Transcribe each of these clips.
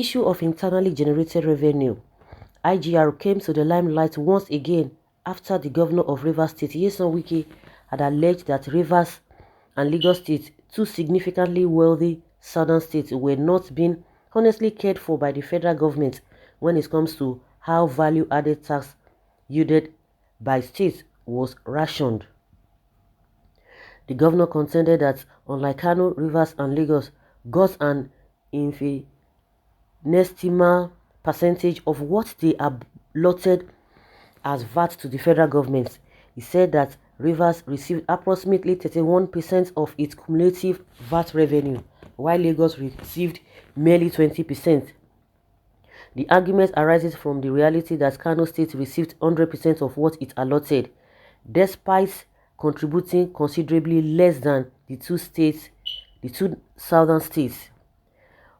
issue of internally generated revenue, IGR, came to the limelight once again after the governor of Rivers State, Nyesom Wike, had alleged that Rivers and Lagos State, two significantly wealthy southern states, were not being honestly cared for by the federal government when it comes to how value-added tax yielded by states was rationed. The governor contended that unlike Kano, Rivers and Lagos got an infinitesimal percentage of what they allotted as VAT to the federal government. He said that Rivers received approximately 31% of its cumulative VAT revenue, while Lagos received merely 20%. The argument arises from the reality that Kano State received 100% of what it allotted, despite contributing considerably less than the two southern states.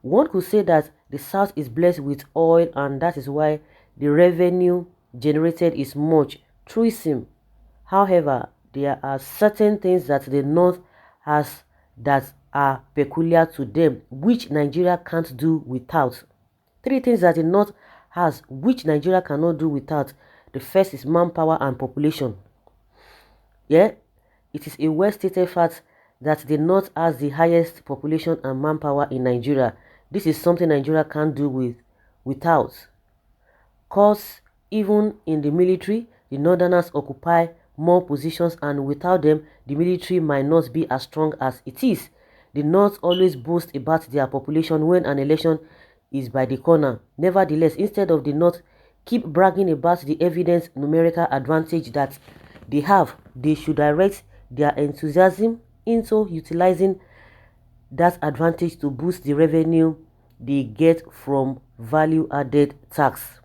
One could say that the South is blessed with oil, and that is why the revenue generated is much. Truism. However, there are certain things that the North has that are peculiar to them, which Nigeria can't do without. Three things that the North has, which Nigeria cannot do without. The first is manpower and population. Yeah, it is a well-stated fact that the North has the highest population and manpower in Nigeria. This is something Nigeria can't do without. Cause even in the military, the Northerners occupy more positions, and without them, the military might not be as strong as it is. The North always boast about their population when an election is by the corner. Nevertheless, instead of the North keep bragging about the evident numerical advantage that they have, they should direct their enthusiasm into utilizing that advantage to boost the revenue they get from value-added tax.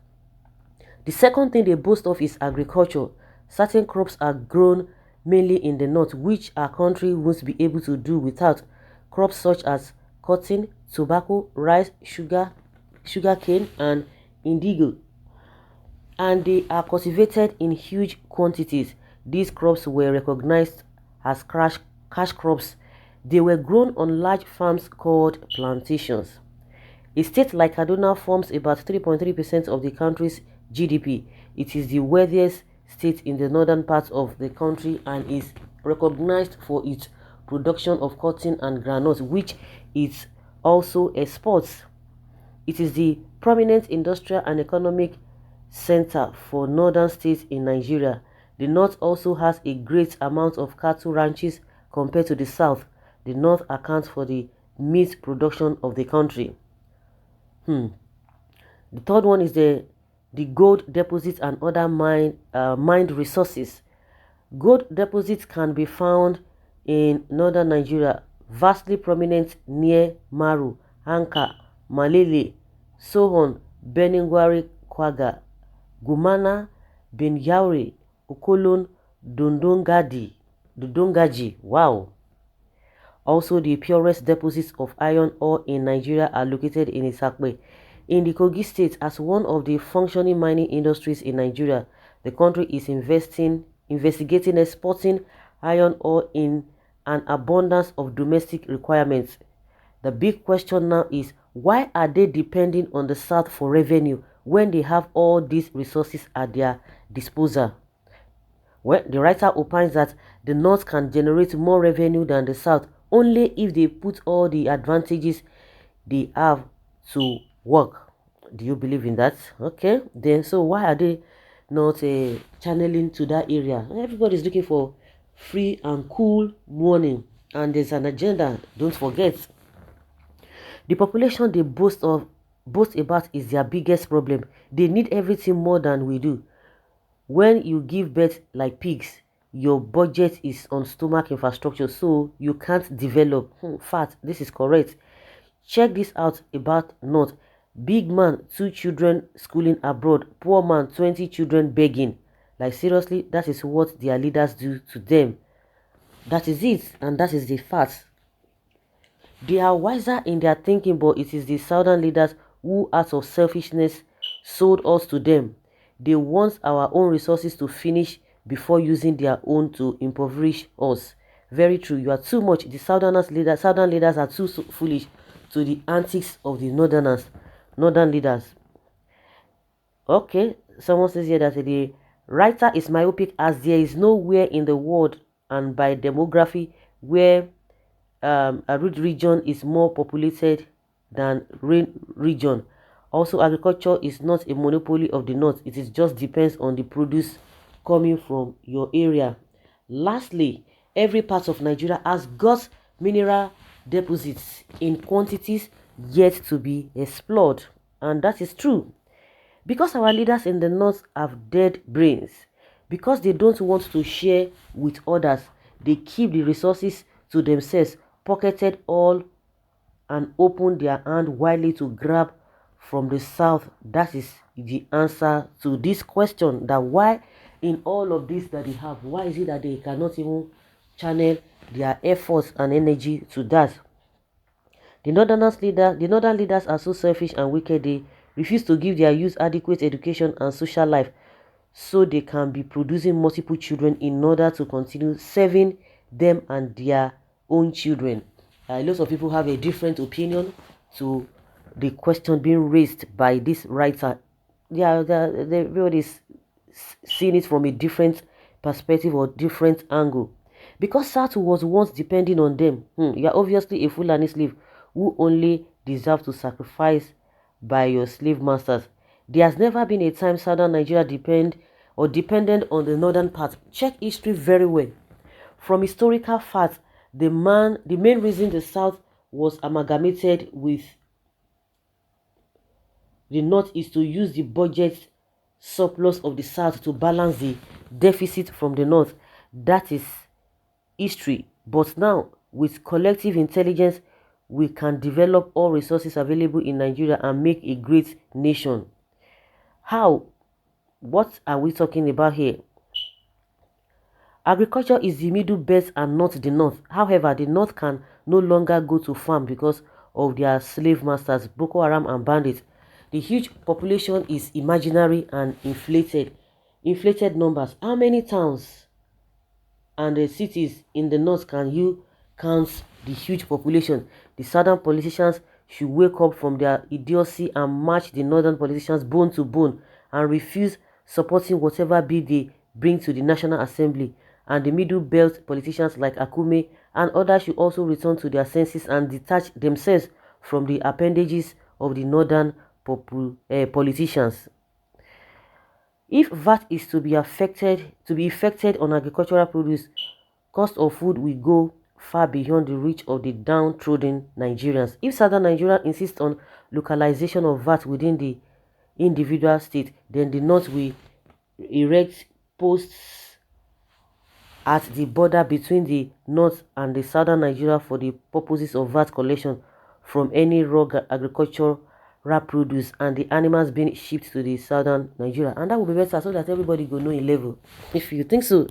The second thing they boast of is agriculture. Certain crops are grown mainly in the north, which our country won't be able to do without. Crops such as cotton, tobacco, rice, sugarcane, and indigo. And they are cultivated in huge quantities. These crops were recognized as cash crops. They were grown on large farms called plantations. A state like Kaduna forms about 3.3% of the country's GDP. It is the wealthiest state in the northern part of the country and is recognized for its production of cotton and groundnut, which it also exports. It is the prominent industrial and economic center for northern states in Nigeria. The north also has a great amount of cattle ranches compared to the south. The north accounts for the meat production of the country. The third one is the gold deposits and other mined resources. Gold deposits can be found in northern Nigeria, vastly prominent near Maru, Anka, Malele, Sohon, Beningwari, Kwaga, Gumana, Benyaure, Ukolon, Dodongaji. Wow. Also, the purest deposits of iron ore in Nigeria are located in Isakpe, in the Kogi state. As one of the functioning mining industries in Nigeria, the country is investigating exporting iron ore in an abundance of domestic requirements. The big question now is, why are they depending on the South for revenue when they have all these resources at their disposal? Well, the writer opines that the North can generate more revenue than the South only if they put all the advantages they have to work. Do you believe in that? Okay, then so why are they not channeling to that area? Everybody is looking for free and cool money, and there's an agenda. Don't forget, the population they boast about is their biggest problem. They need everything more than we do. When you give birth like pigs, your budget is on stomach infrastructure, so you can't develop. Fact, this is correct. Check this out about North. Big man, 2 children schooling abroad. Poor man, 20 children begging. Like seriously, that is what their leaders do to them. That is it, and that is the fact. They are wiser in their thinking, but it is the southern leaders who, out of selfishness, sold us to them. They want our own resources to finish before using their own to impoverish us. Very true. You are too much. The southern leaders are too foolish to the antics of the northerners. northern leaders. Okay, someone says here that the writer is myopic as there is nowhere in the world and by demography where a root region is more populated than rain region. Also, agriculture is not a monopoly of the north. It is just depends on the produce coming from your area. Lastly, every part of Nigeria has got mineral deposits in quantities yet to be explored, and that is true. Because our leaders in the north have dead brains, because they don't want to share with others, they keep the resources to themselves, pocketed all and open their hand widely to grab from the south. That is the answer to this question, that why in all of this that they have, why is it that they cannot even channel their efforts and energy to that? The northern leaders are so selfish and wicked, they refuse to give their youth adequate education and social life so they can be producing multiple children in order to continue serving them and their own children. Lots of people have a different opinion to the question being raised by this writer. Yeah, everybody's seeing it from a different perspective or different angle. Because Satu was once depending on them. You are obviously a Fulani slave who only deserve to sacrifice by your slave masters. There has never been a time southern Nigeria dependent on the northern part. Check history very well. From historical facts, the main reason the south was amalgamated with the north is to use the budget surplus of the south to balance the deficit from the north. That is history. But now, with collective intelligence, we can develop all resources available in Nigeria and make a great nation. How? What are we talking about here? Agriculture is the middle belt and not the north. However, the north can no longer go to farm because of their slave masters, Boko Haram and bandits. The huge population is imaginary and inflated. Inflated numbers. How many towns and the cities in the north can you count the huge population? The southern politicians should wake up from their idiocy and match the northern politicians bone to bone and refuse supporting whatever bill they bring to the National Assembly. And the middle belt politicians like Akume and others should also return to their senses and detach themselves from the appendages of the northern politicians. If VAT is to be affected on agricultural produce, cost of food will go far beyond the reach of the downtrodden Nigerians. If Southern Nigeria insists on localization of VAT within the individual state, then the North will erect posts at the border between the North and the Southern Nigeria for the purposes of VAT collection from any raw agricultural produce and the animals being shipped to the Southern Nigeria. And that will be better so that everybody will know a level. If you think so.